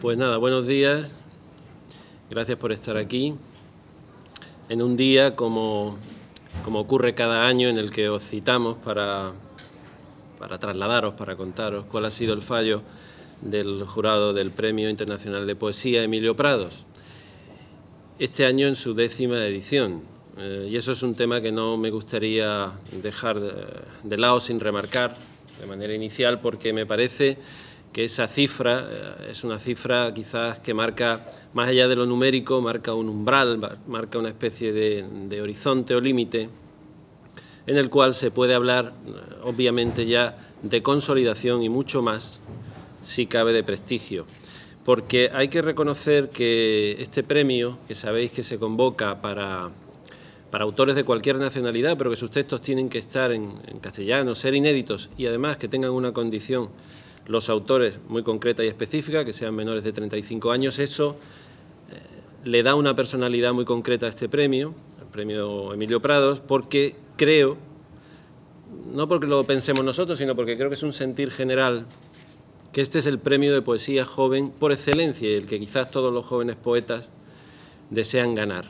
Pues nada, buenos días. Gracias por estar aquí. En un día como ocurre cada año en el que os citamos para trasladaros, para contaros cuál ha sido el fallo del jurado del Premio Internacional de Poesía Emilio Prados. Este año en su 10ª edición. Y eso es un tema que no me gustaría dejar de lado sin remarcar de manera inicial, porque me parece que esa cifra es una cifra quizás que marca, más allá de lo numérico, marca un umbral, marca una especie de horizonte o límite en el cual se puede hablar, obviamente, ya de consolidación y mucho más, si cabe, de prestigio. Porque hay que reconocer que este premio, que sabéis que se convoca para autores de cualquier nacionalidad, pero que sus textos tienen que estar en castellano, ser inéditos y además que tengan una condición, los autores, muy concreta y específica, que sean menores de 35 años, eso le da una personalidad muy concreta a este premio, el premio Emilio Prados, porque creo, no porque lo pensemos nosotros, sino porque creo que es un sentir general, que este es el premio de poesía joven por excelencia, el que quizás todos los jóvenes poetas desean ganar.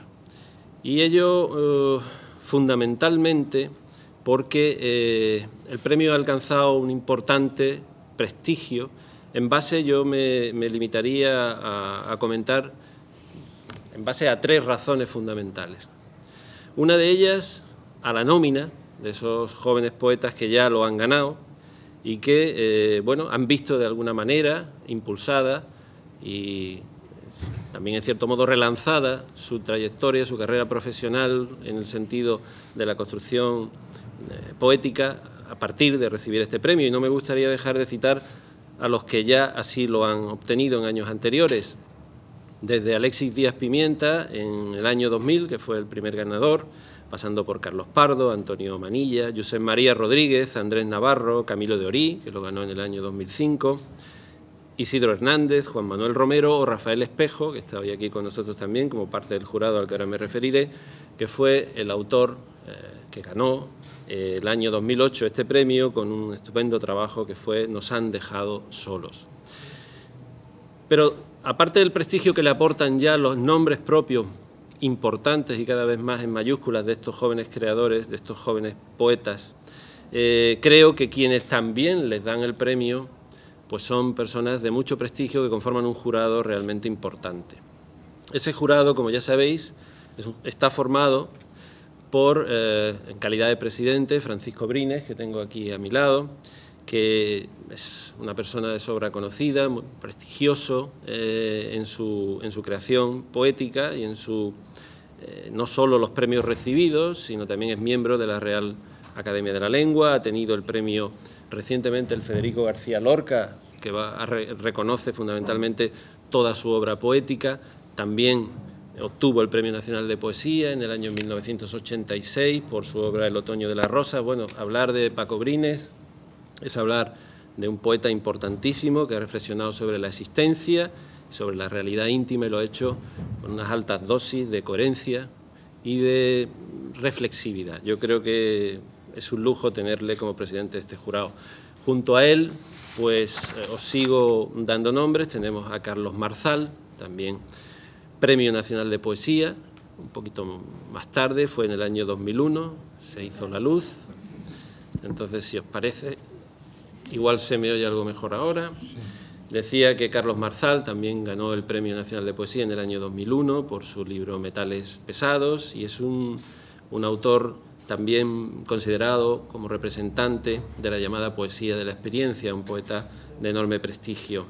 Y ello fundamentalmente porque el premio ha alcanzado un importante prestigio. En base, yo me limitaría a comentar en base a 3 razones fundamentales. Una de ellas, a la nómina de esos jóvenes poetas que ya lo han ganado y que bueno, han visto de alguna manera impulsada y también en cierto modo relanzada su trayectoria, su carrera profesional en el sentido de la construcción poética a partir de recibir este premio. Y no me gustaría dejar de citar a los que ya así lo han obtenido en años anteriores, desde Alexis Díaz Pimienta en el año 2000, que fue el primer ganador, pasando por Carlos Pardo, Antonio Manilla, Josep María Rodríguez, Andrés Navarro, Camilo de Orí, que lo ganó en el año 2005, Isidro Hernández, Juan Manuel Romero o Rafael Espejo, que está hoy aquí con nosotros también como parte del jurado al que ahora me referiré, que fue el autor que ganó el año 2008 este premio con un estupendo trabajo que fue Nos han dejado solos. Pero aparte del prestigio que le aportan ya los nombres propios importantes y cada vez más en mayúsculas de estos jóvenes creadores, de estos jóvenes poetas, creo que quienes también les dan el premio pues son personas de mucho prestigio que conforman un jurado realmente importante. Ese jurado, como ya sabéis, está formado por, en calidad de presidente, Francisco Brines, que tengo aquí a mi lado, que es una persona de sobra conocida, muy prestigioso en su creación poética y en no solo los premios recibidos, sino también es miembro de la Real Academia de la Lengua, ha tenido el premio recientemente el Federico García Lorca, que reconoce fundamentalmente toda su obra poética. También obtuvo el Premio Nacional de Poesía en el año 1986 por su obra El otoño de la rosa. Bueno, hablar de Paco Brines es hablar de un poeta importantísimo que ha reflexionado sobre la existencia, sobre la realidad íntima, y lo ha hecho con unas altas dosis de coherencia y de reflexividad. Yo creo que es un lujo tenerle como presidente de este jurado. Junto a él, pues os sigo dando nombres. Tenemos a Carlos Marzal, también Premio Nacional de Poesía, un poquito más tarde, fue en el año 2001, se hizo La Luz. Entonces, si os parece, igual se me oye algo mejor ahora. Decía que Carlos Marzal también ganó el Premio Nacional de Poesía en el año 2001 por su libro Metales pesados, y es un autor también considerado como representante de la llamada poesía de la experiencia, un poeta de enorme prestigio.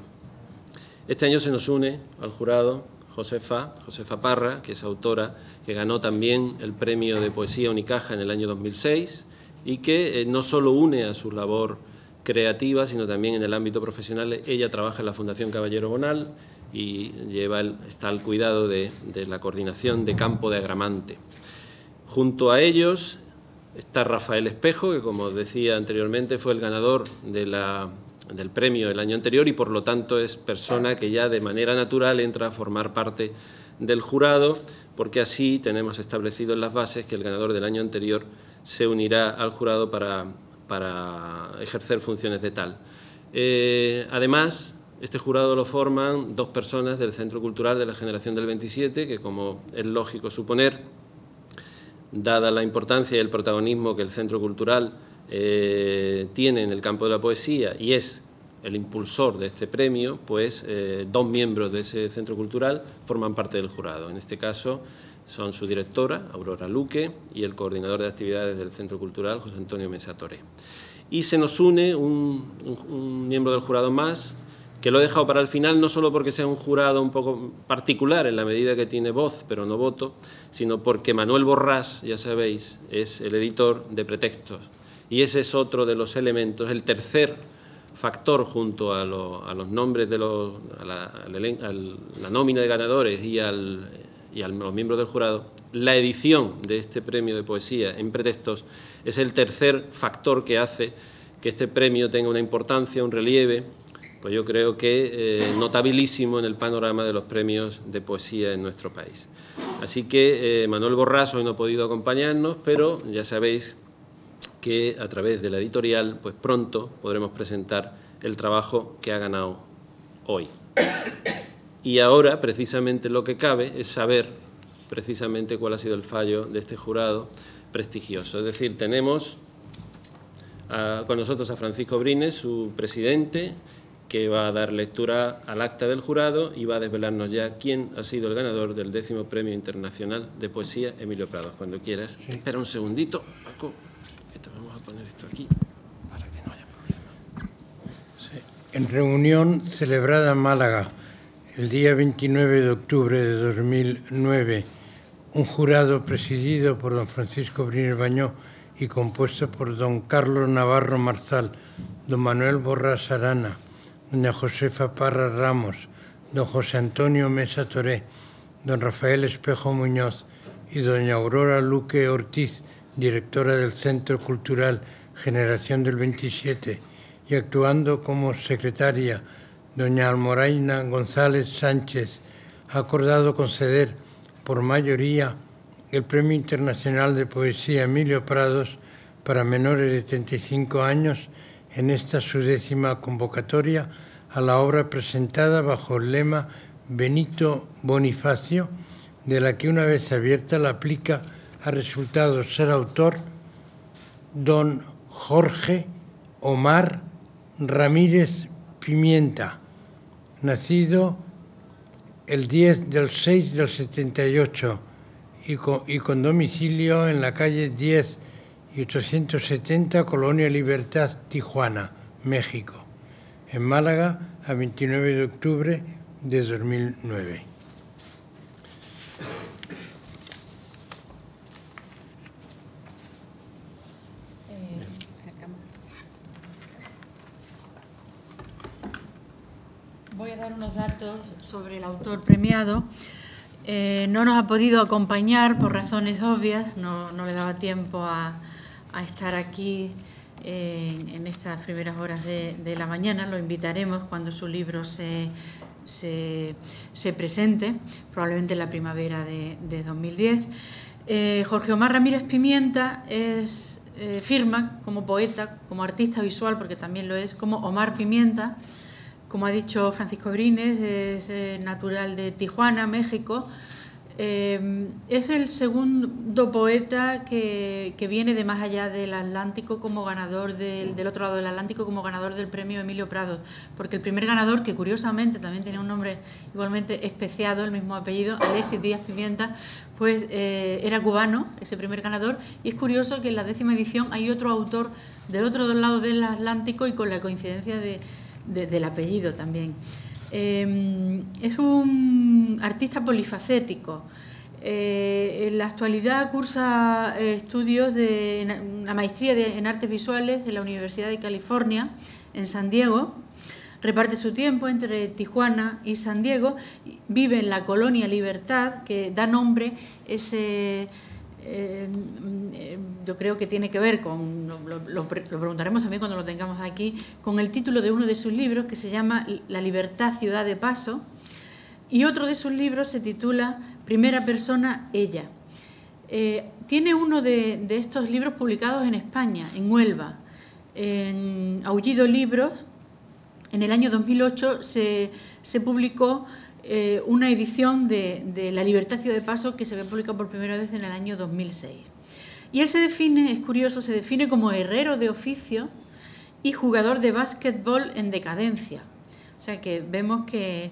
Este año se nos une al jurado Josefa Parra, que es autora, que ganó también el Premio de Poesía Unicaja en el año 2006 y que no solo une a su labor creativa, sino también en el ámbito profesional. Ella trabaja en la Fundación Caballero Bonal y está al cuidado de la coordinación de campo de Agramante. Junto a ellos está Rafael Espejo, que, como os decía anteriormente, fue el ganador del premio el año anterior y, por lo tanto, es persona que ya de manera natural entra a formar parte del jurado, porque así tenemos establecido en las bases que el ganador del año anterior se unirá al jurado para ejercer funciones de tal. Además, Este jurado lo forman 2 personas del Centro Cultural de la Generación del 27, que, como es lógico suponer, dada la importancia y el protagonismo que el Centro Cultural tiene en el campo de la poesía y es el impulsor de este premio, pues 2 miembros de ese Centro Cultural forman parte del jurado. En este caso son su directora, Aurora Luque, y el coordinador de actividades del Centro Cultural, José Antonio Mesa Toré. Y se nos une un miembro del jurado más, que lo he dejado para el final, no solo porque sea un jurado un poco particular en la medida que tiene voz, pero no voto, sino porque Manuel Borrás, ya sabéis, es el editor de Pretextos. Y ese es otro de los elementos, el tercer factor junto a los nombres de la nómina de ganadores y a los miembros del jurado. La edición de este premio de poesía en Pretextos es el tercer factor que hace que este premio tenga una importancia, un relieve, pues yo creo que notabilísimo en el panorama de los premios de poesía en nuestro país. Así que Manuel Borrás hoy no ha podido acompañarnos, pero ya sabéis que a través de la editorial, pues pronto podremos presentar el trabajo que ha ganado hoy. Y ahora, precisamente, lo que cabe es saber precisamente cuál ha sido el fallo de este jurado prestigioso. Es decir, tenemos con nosotros a Francisco Brines, su presidente, que va a dar lectura al acta del jurado y va a desvelarnos ya quién ha sido el ganador del 10º Premio Internacional de Poesía Emilio Prados. Cuando quieras. Sí. Espera un segundito, Paco. Vamos a poner esto aquí para que no haya problema. Sí. En reunión celebrada en Málaga el día 29 de octubre de 2009, un jurado presidido por don Francisco Brines Bañó y compuesto por don Carlos Navarro Marzal, don Manuel Borrás Arana, doña Josefa Parra Ramos, don José Antonio Mesa Toré, don Rafael Espejo Muñoz y doña Aurora Luque Ortiz, directora del Centro Cultural Generación del 27, y actuando como secretaria doña Almoraina González Sánchez, ha acordado conceder por mayoría el Premio Internacional de Poesía Emilio Prados para menores de 35 años en esta su 10ª convocatoria a la obra presentada bajo el lema Benito Bonifacio, de la que una vez abierta la aplica ha resultado ser autor don Jorge Omar Ramírez Pimienta, nacido el 10 del 6 del 78 y con domicilio en la calle 10 y 870, Colonia Libertad, Tijuana, México, en Málaga, a 29 de octubre de 2009. Voy a dar unos datos sobre el autor premiado. No nos ha podido acompañar por razones obvias, no le daba tiempo a estar aquí en estas primeras horas de la mañana. Lo invitaremos cuando su libro se presente, probablemente en la primavera de 2010. Jorge Omar Ramírez Pimienta firma como poeta, como artista visual, porque también lo es, como Omar Pimienta. Como ha dicho Francisco Brines, es natural de Tijuana, México. Es el segundo poeta que viene de más allá del Atlántico como ganador del otro lado del Atlántico como ganador del premio Emilio Prados, porque el primer ganador, que curiosamente también tenía un nombre igualmente especiado, el mismo apellido, Alexis Díaz Pimienta, pues era cubano, ese primer ganador, y es curioso que en la 10ª edición hay otro autor del otro lado del Atlántico y con la coincidencia del apellido también. Es un artista polifacético. En la actualidad cursa estudios de una maestría en artes visuales en la Universidad de California, en San Diego. Reparte su tiempo entre Tijuana y San Diego. Vive en la Colonia Libertad, que da nombre yo creo que tiene que ver con, lo preguntaremos también cuando lo tengamos aquí, con el título de uno de sus libros, que se llama La libertad, ciudad de paso, y otro de sus libros se titula Primera persona, ella. Tiene uno de estos libros publicados en España, en Huelva, en Aullido Libros, en el año 2008 se publicó una edición de La libertad ciudad de paso que se había publicado por primera vez en el año 2006. Y él se define, es curioso, se define como herrero de oficio y jugador de básquetbol en decadencia. O sea que vemos que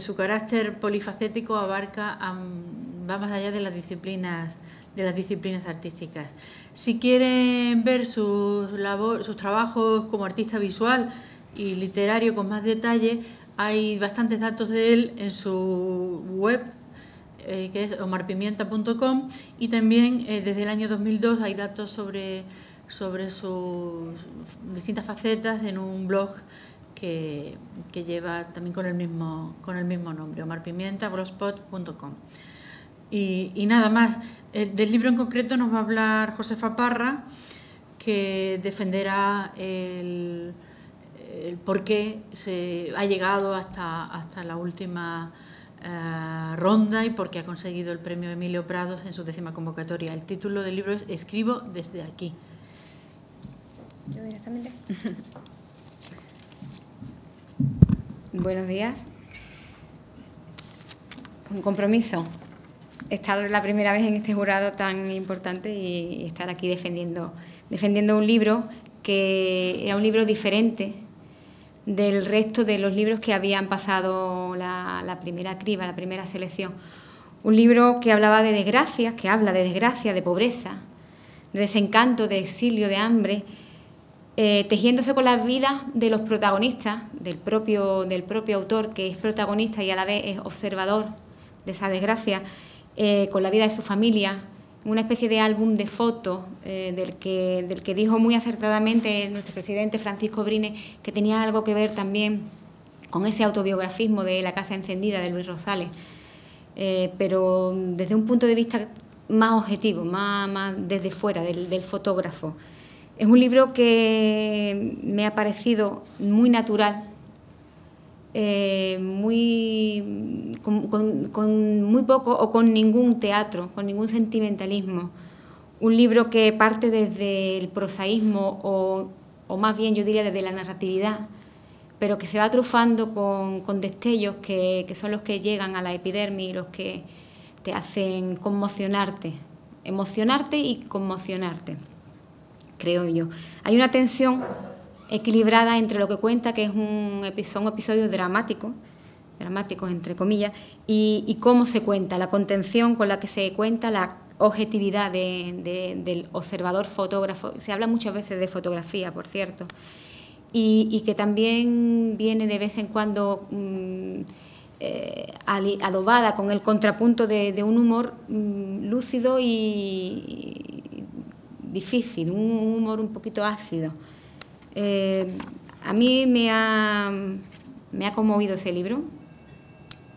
su carácter polifacético abarca, va más allá de las disciplinas artísticas. Si quieren ver sus trabajos como artista visual y literario con más detalle, hay bastantes datos de él en su web, que es omarpimienta.com, y también desde el año 2002 hay datos sobre sus distintas facetas en un blog que lleva también con el mismo nombre, omarpimienta.blogspot.com. Y nada más, del libro en concreto nos va a hablar Josefa Parra, que defenderá el por qué se ha llegado hasta la última ronda y por qué ha conseguido el premio Emilio Prados en su 10ª convocatoria. El título del libro es Escribo desde aquí. Yo directamente. Buenos días. Un compromiso estar la primera vez en este jurado tan importante y estar aquí defendiendo un libro que era un libro diferente del resto de los libros que habían pasado la primera criba, la primera selección. Un libro que hablaba de desgracias, que habla de desgracia, de pobreza, de desencanto, de exilio, de hambre, tejiéndose con las vidas de los protagonistas, del propio autor, que es protagonista y a la vez es observador de esa desgracia, con la vida de su familia, una especie de álbum de fotos del que dijo muy acertadamente nuestro presidente Francisco Brines que tenía algo que ver también con ese autobiografismo de La casa encendida de Luis Rosales, pero desde un punto de vista más objetivo, más desde fuera del fotógrafo. Es un libro que me ha parecido muy natural, con muy poco o con ningún teatro, con ningún sentimentalismo. Un libro que parte desde el prosaísmo o más bien yo diría desde la narratividad, pero que se va trufando con destellos que son los que llegan a la epidermis y los que te hacen emocionarte y conmocionarte, creo yo. Hay una tensión equilibrada entre lo que cuenta, que son episodios dramáticos entre comillas, y cómo se cuenta, la contención con la que se cuenta, la objetividad del observador fotógrafo. Se habla muchas veces de fotografía, por cierto, y que también viene de vez en cuando adobada con el contrapunto de un humor lúcido y difícil, un humor un poquito ácido. A mí me ha conmovido ese libro,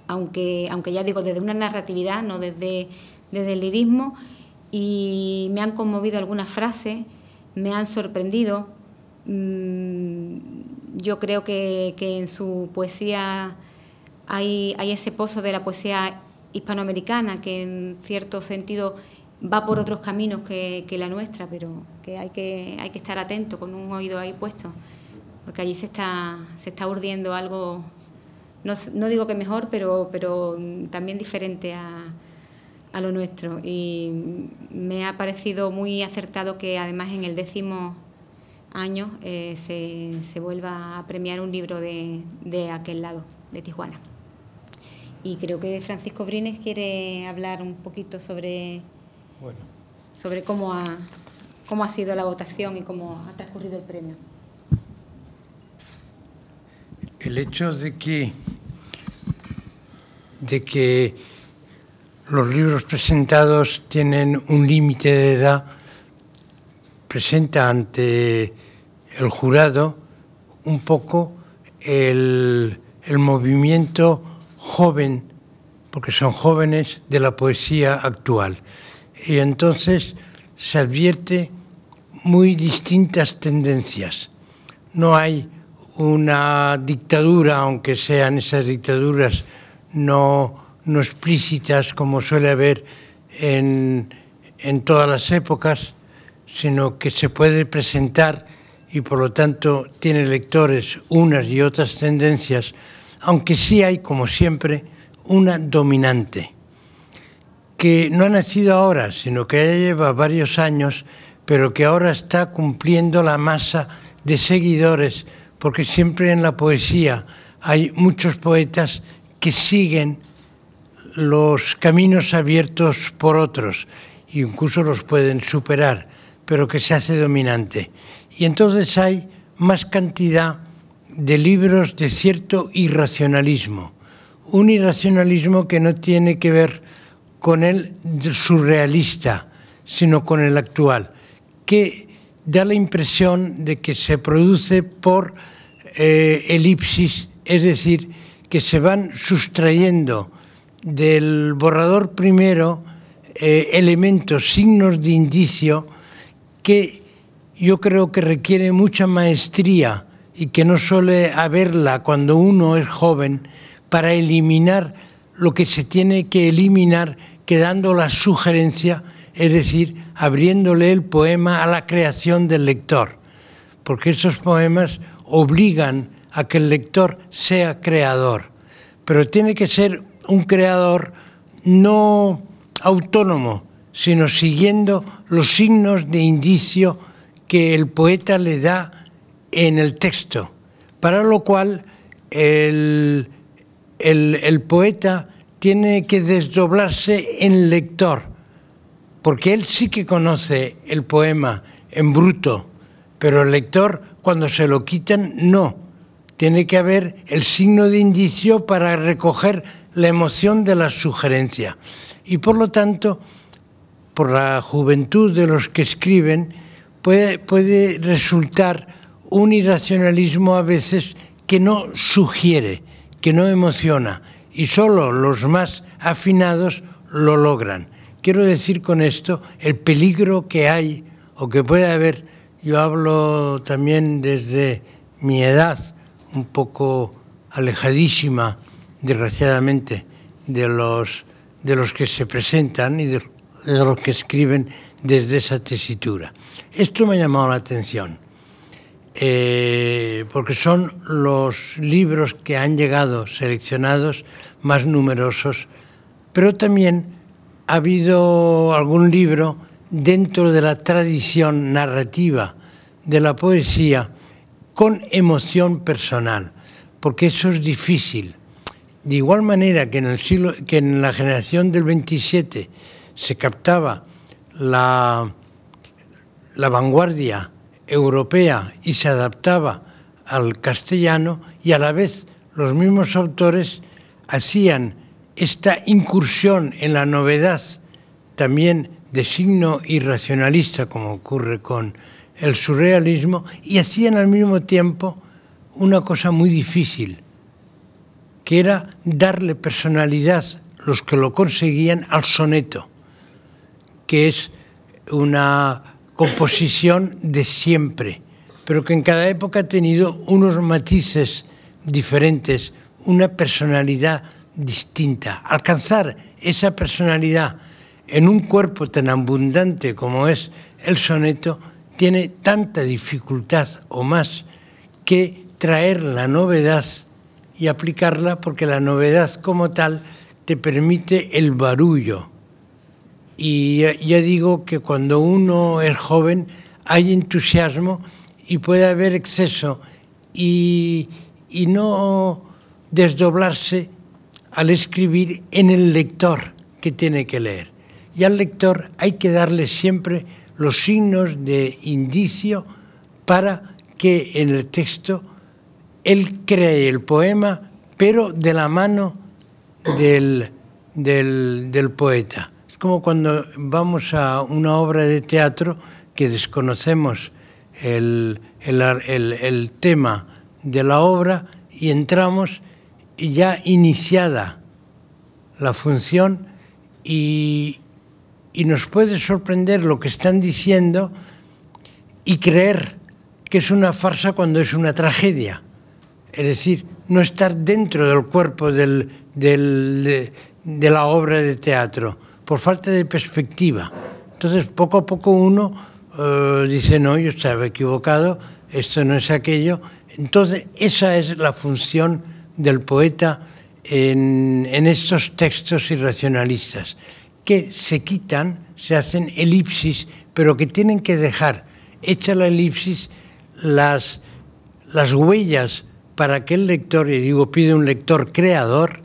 aunque ya digo, desde una narratividad, no desde el lirismo, y me han conmovido algunas frases, me han sorprendido. Yo creo que en su poesía hay ese pozo de la poesía hispanoamericana, que en cierto sentido va por otros caminos que la nuestra, pero que hay que estar atento, con un oído ahí puesto, porque allí se está urdiendo algo, no digo que mejor, pero también diferente a lo nuestro. Y me ha parecido muy acertado que además en el 10º año se vuelva a premiar un libro de aquel lado, de Tijuana. Y creo que Francisco Brines quiere hablar un poquito sobre cómo ha sido la votación y cómo ha transcurrido el premio. El hecho de que los libros presentados tienen un límite de edad presenta ante el jurado un poco el movimiento joven, porque son jóvenes, de la poesía actual. Y entonces se advierte muy distintas tendencias. No hay una dictadura, aunque sean esas dictaduras no explícitas como suele haber en todas las épocas, sino que se puede presentar y por lo tanto tiene lectores unas y otras tendencias, aunque sí hay, como siempre, una dominante, que no ha nacido ahora, sino que ya lleva varios años, pero que ahora está cumpliendo la masa de seguidores, porque siempre en la poesía hay muchos poetas que siguen los caminos abiertos por otros, e incluso los pueden superar, pero que se hace dominante. Y entonces hay más cantidad de libros de cierto irracionalismo, un irracionalismo que no tiene que ver con el surrealista, sino con el actual, que da la impresión de que se produce por elipsis, es decir, que se van sustrayendo del borrador primero elementos, signos de indicio que yo creo que requiere mucha maestría y que no suele haberla cuando uno es joven para eliminar lo que se tiene que eliminar, quedando la sugerencia, es decir, abriéndole el poema a la creación del lector, porque esos poemas obligan a que el lector sea creador, pero tiene que ser un creador no autónomo, sino siguiendo los signos de indicio que el poeta le da en el texto, para lo cual el poeta tiene que desdoblarse en lector, porque él sí que conoce el poema en bruto, pero el lector, cuando se lo quitan, no. Tiene que haber el signo de indicio para recoger la emoción de la sugerencia. Y por lo tanto, por la juventud de los que escriben, puede resultar un irracionalismo a veces que no sugiere, que no emociona, y solo los más afinados lo logran. Quiero decir con esto el peligro que hay o que puede haber. Yo hablo también desde mi edad, un poco alejadísima, desgraciadamente, de los que se presentan y de los que escriben desde esa tesitura. Esto me ha llamado la atención, porque son los libros que han llegado seleccionados más numerosos, pero también ha habido algún libro dentro de la tradición narrativa de la poesía con emoción personal, porque eso es difícil. De igual manera que en la generación del 27 se captaba la vanguardia europea y se adaptaba al castellano, y a la vez los mismos autores hacían esta incursión en la novedad también de signo irracionalista, como ocurre con el surrealismo, y hacían al mismo tiempo una cosa muy difícil, que era darle personalidad, los que lo conseguían, al soneto, que es una composición de siempre, pero que en cada época ha tenido unos matices diferentes, una personalidad distinta. Alcanzar esa personalidad en un cuerpo tan abundante como es el soneto tiene tanta dificultad o más que traer la novedad y aplicarla, porque la novedad como tal te permite el barullo. Y ya digo que cuando uno es joven hay entusiasmo y puede haber exceso y no desdoblarse al escribir en el lector que tiene que leer. Y al lector hay que darle siempre los signos de indicio para que en el texto él cree el poema, pero de la mano del poeta. Es como cuando vamos a una obra de teatro que desconocemos el tema de la obra y entramos ya iniciada la función y nos puede sorprender lo que están diciendo y creer que es una farsa cuando es una tragedia. Es decir, no estar dentro del cuerpo de la obra de teatro, por falta de perspectiva. Entonces, poco a poco uno dice, no, yo estaba equivocado, esto no es aquello. Entonces, esa es la función del poeta en estos textos irracionalistas, que se quitan, se hacen elipsis, pero que tienen que dejar hecha la elipsis las huellas para que el lector, y digo, pide un lector creador,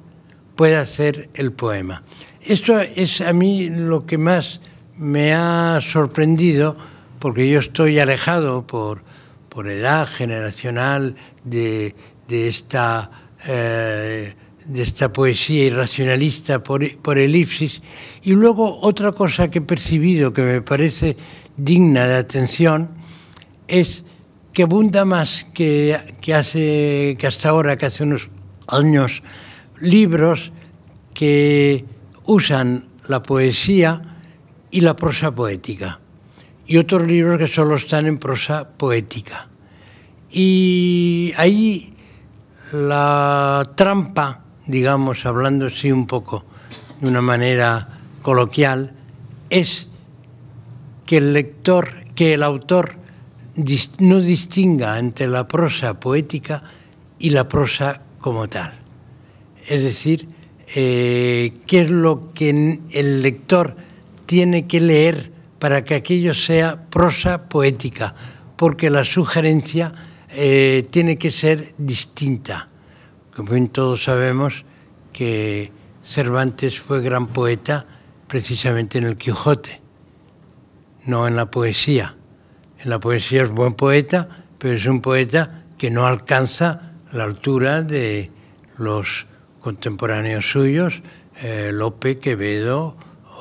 pueda hacer el poema. Esto es a mí lo que más me ha sorprendido, porque yo estoy alejado por edad generacional de esta poesía irracionalista por elipsis. Y luego otra cosa que he percibido que me parece digna de atención es que abunda más que hasta ahora, que hace unos años, libros que usan la poesía y la prosa poética, y otros libros que solo están en prosa poética. Y ahí la trampa, digamos, hablando así un poco de una manera coloquial, es que el autor no distinga entre la prosa poética y la prosa como tal. Es decir, qué es lo que el lector tiene que leer para que aquello sea prosa poética, porque la sugerencia tiene que ser distinta. Como bien todos sabemos que Cervantes fue gran poeta precisamente en el Quijote, no en la poesía. En la poesía es buen poeta, pero es un poeta que no alcanza la altura de los contemporáneos suyos, Lope, Quevedo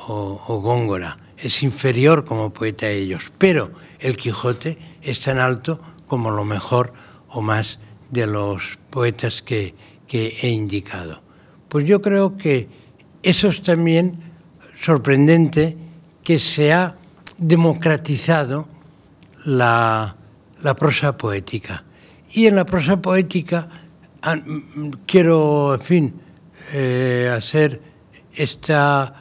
o Góngora. Es inferior como poeta a ellos, pero el Quijote es tan alto como lo mejor o más de los poetas que he indicado. Pues yo creo que eso es también sorprendente, que se ha democratizado la prosa poética. Y en la prosa poética quiero, en fin, hacer esta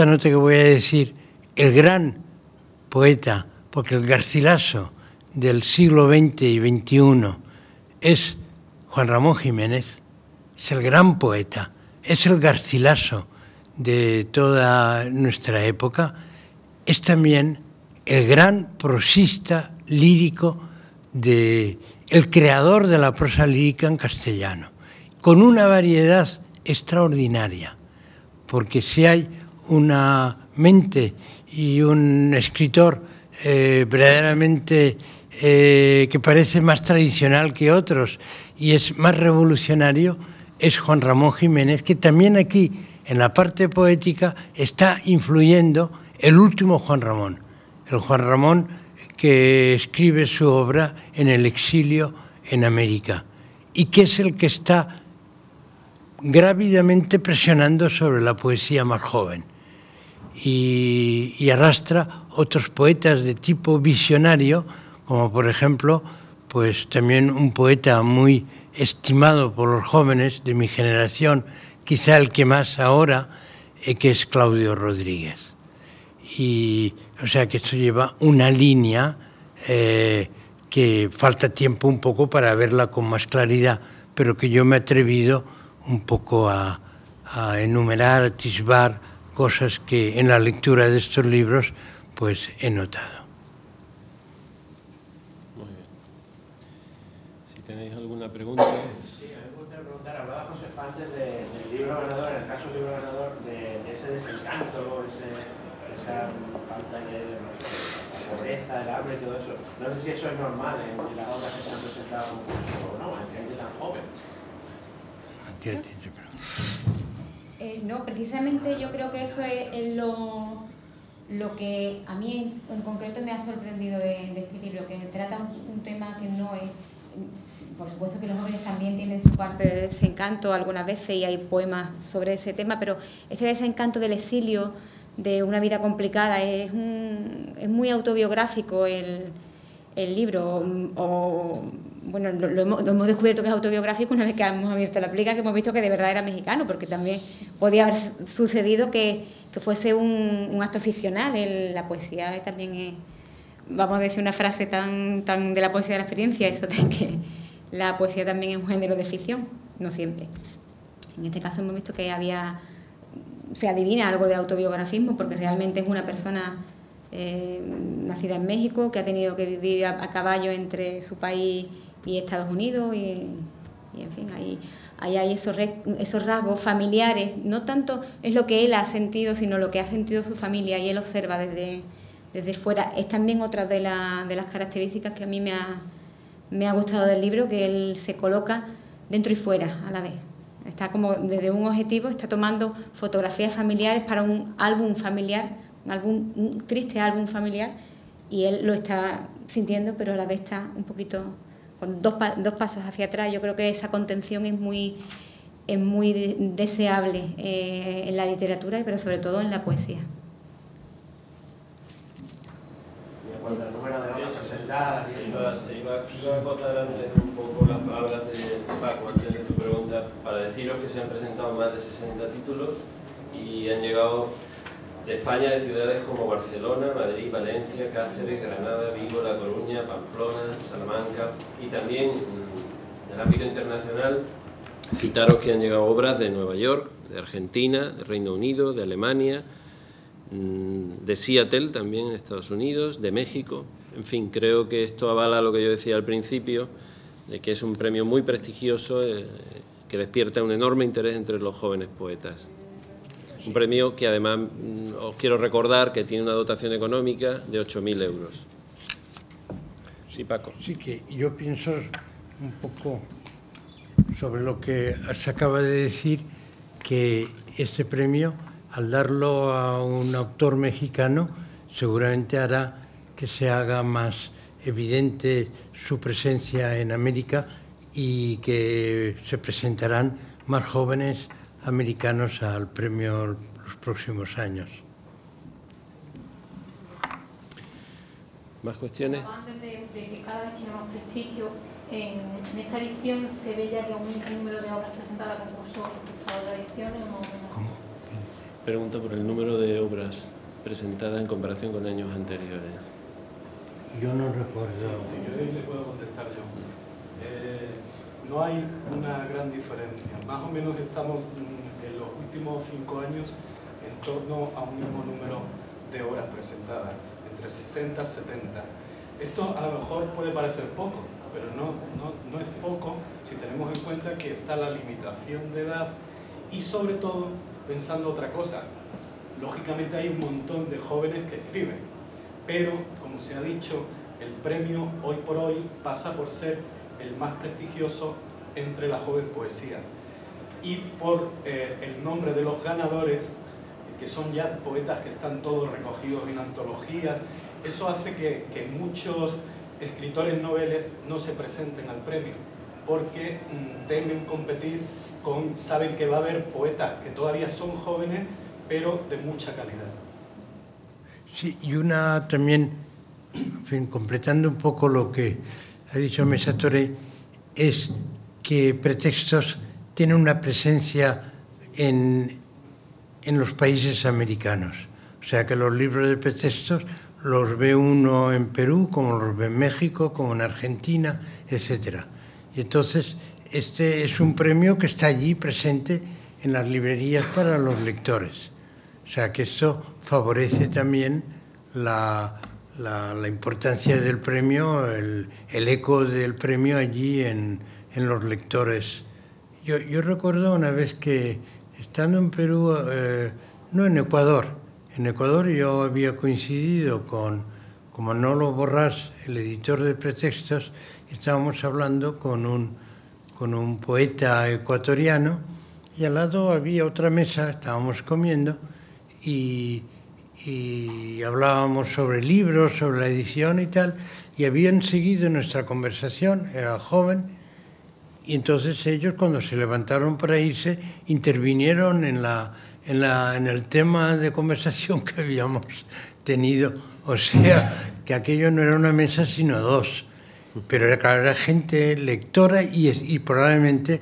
nota que voy a decir. El gran poeta, porque el Garcilaso del siglo XX y XXI es Juan Ramón Jiménez, es el gran poeta, es el Garcilaso de toda nuestra época, es también el gran prosista lírico, el creador de la prosa lírica en castellano, con una variedad extraordinaria, porque si hay una mente y un escritor verdaderamente que parece más tradicional que otros y es más revolucionario, es Juan Ramón Jiménez, que también aquí, en la parte poética, está influyendo el último Juan Ramón, el Juan Ramón que escribe su obra en el exilio en América y que es el que está grávidamente presionando sobre la poesía más joven y arrastra otros poetas de tipo visionario, como por ejemplo, pues también un poeta muy estimado por los jóvenes de mi generación, quizá el que más ahora, que es Claudio Rodríguez. Y o sea que esto lleva una línea que falta tiempo un poco para verla con más claridad, pero que yo me he atrevido un poco a enumerar, a atisbar cosas que en la lectura de estos libros pues he notado. Muy bien. Si tenéis alguna pregunta. Sí, a mí me gustaría preguntar, hablaba José antes del libro ganador, en el caso del libro ganador, de ese desencanto, esa falta de la pobreza, el hambre y todo eso. No sé si eso es normal en las obras que se han presentado o no, en gente tan joven. No, precisamente yo creo que eso es lo que a mí en concreto me ha sorprendido de este libro, que trata un tema que no es... Por supuesto que los jóvenes también tienen su parte de desencanto algunas veces y hay poemas sobre ese tema, pero este desencanto del exilio, de una vida complicada, es muy autobiográfico el libro. Bueno, lo hemos descubierto que es autobiográfico una vez que hemos abierto la plica, que hemos visto que de verdad era mexicano, porque también podía haber sucedido que fuese un acto ficcional. La poesía también es vamos a decir una frase tan de la poesía de la experiencia, eso de que la poesía también es un género de ficción, no siempre. En este caso hemos visto que se adivina algo de autobiografismo, porque realmente es una persona nacida en México, que ha tenido que vivir a caballo entre su país y Estados Unidos, y en fin, ahí hay esos rasgos familiares. No tanto es lo que él ha sentido, sino lo que ha sentido su familia, y él observa desde fuera. Es también otra de las características que a mí me ha gustado del libro, que él se coloca dentro y fuera a la vez. Está como desde un objetivo, está tomando fotografías familiares para un álbum familiar, un triste álbum familiar, y él lo está sintiendo, pero a la vez está un poquito con dos pasos hacia atrás. Yo creo que esa contención es muy deseable en la literatura, pero sobre todo en la poesía. cuanto al número de obras presentadas. Iba a acotar antes un poco las palabras de Paco antes de tu pregunta, para deciros que se han presentado más de 60 títulos y han llegado de España, de ciudades como Barcelona, Madrid, Valencia, Cáceres, Granada, Vigo, La Coruña, Pamplona, Salamanca, y también en el ámbito internacional citaros que han llegado obras de Nueva York, de Argentina, de Reino Unido, de Alemania, de Seattle también en Estados Unidos, de México. En fin, creo que esto avala lo que yo decía al principio, de que es un premio muy prestigioso que despierta un enorme interés entre los jóvenes poetas. Un premio que además os quiero recordar que tiene una dotación económica de 8.000 euros. Sí, Paco. Sí, que yo pienso un poco sobre lo que se acaba de decir, que este premio, al darlo a un autor mexicano, seguramente hará que se haga más evidente su presencia en América y que se presentarán más jóvenes americanos al premio los próximos años. ¿Más cuestiones? Antes de que cada vez tiene más prestigio, en esta edición se ve ya que aumenta el número de obras presentadas a concurso respecto a otras ediciones. ¿Cómo? Pregunta por el número de obras presentadas en comparación con años anteriores. Yo no recuerdo. Si queréis le puedo contestar yo. No hay una gran diferencia. Más o menos estamos en los últimos 5 años en torno a un mismo número de obras presentadas, entre 60 y 70. Esto a lo mejor puede parecer poco, pero no es poco si tenemos en cuenta que está la limitación de edad y sobre todo pensando otra cosa. Lógicamente hay un montón de jóvenes que escriben, pero como se ha dicho, el premio hoy por hoy pasa por ser el más prestigioso entre la joven poesía, y por el nombre de los ganadores, que son ya poetas que están todos recogidos en antologías. Eso hace que muchos escritores noveles no se presenten al premio, porque temen competir saben que va a haber poetas que todavía son jóvenes, pero de mucha calidad. Sí, y una también, en fin, completando un poco lo que ha dicho Mesa Toré, es que Pretextos tiene una presencia en los países americanos. O sea, que los libros de Pretextos los ve uno en Perú, como los ve en México, como en Argentina, etc. Y entonces, este es un premio que está allí presente en las librerías para los lectores. O sea, que esto favorece también la importancia del premio, el eco del premio allí en los lectores. Yo recuerdo una vez que, estando en Perú, no, en Ecuador yo había coincidido con Manolo Borrás, el editor de Pretextos, y estábamos hablando con un poeta ecuatoriano, y al lado había otra mesa, estábamos comiendo, y hablábamos sobre libros, sobre la edición y tal, y habían seguido nuestra conversación, era joven, y entonces ellos, cuando se levantaron para irse, intervinieron en el tema de conversación que habíamos tenido. O sea, que aquello no era una mesa, sino dos. Pero era gente lectora y probablemente,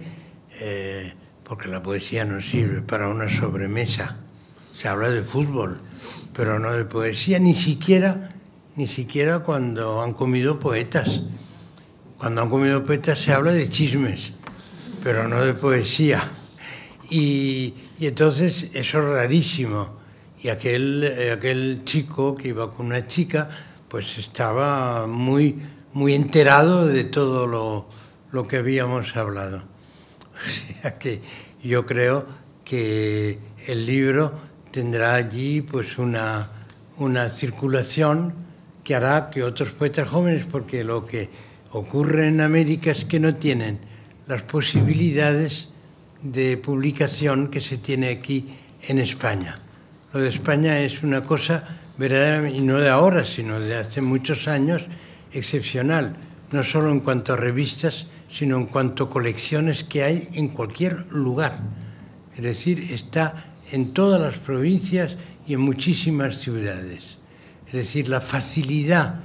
porque la poesía no sirve para una sobremesa. Se habla de fútbol, pero no de poesía, ni siquiera ni siquiera cuando han comido poetas. Cuando han comido poetas se habla de chismes, pero no de poesía. Y entonces eso es rarísimo. Y aquel chico que iba con una chica, pues estaba muy enterado de todo lo que habíamos hablado. O sea que yo creo que el libro tendrá allí pues una circulación que hará que otros poetas jóvenes, porque lo que ocurre en América es que no tienen las posibilidades de publicación que se tiene aquí en España. Lo de España es una cosa verdaderamente, y no de ahora, sino de hace muchos años, excepcional, no solo en cuanto a revistas, sino en cuanto a colecciones que hay en cualquier lugar. Es decir, está en todas las provincias y en muchísimas ciudades. Es decir, la facilidad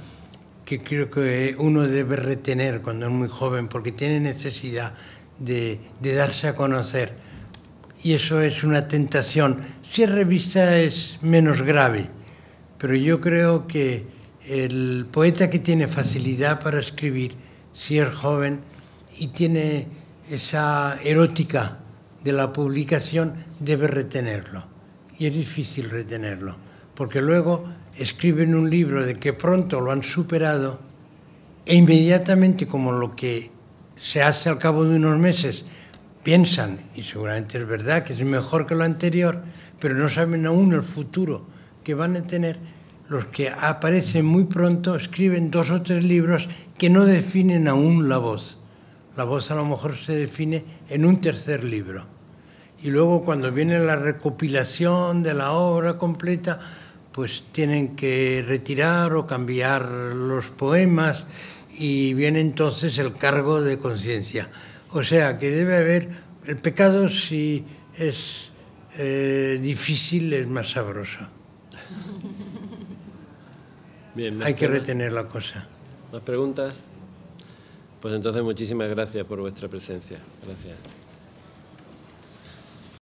que creo que uno debe retener cuando es muy joven, porque tiene necesidad de darse a conocer. Y eso es una tentación. Si es revista es menos grave, pero yo creo que el poeta que tiene facilidad para escribir, si es joven y tiene esa erótica de la publicación, debe retenerlo. Y es difícil retenerlo, porque luego escriben un libro de que pronto lo han superado e inmediatamente, como lo que se hace al cabo de unos meses, piensan, y seguramente es verdad, que es mejor que lo anterior, pero no saben aún el futuro que van a tener. Los que aparecen muy pronto escriben 2 o 3 libros que no definen aún la voz. La voz a lo mejor se define en un tercer libro. Y luego cuando viene la recopilación de la obra completa, pues tienen que retirar o cambiar los poemas y viene entonces el cargo de conciencia. O sea que debe haber, el pecado si es difícil es más sabroso. Bien, hay que retener la cosa. ¿Más preguntas? Pues entonces muchísimas gracias por vuestra presencia. Gracias.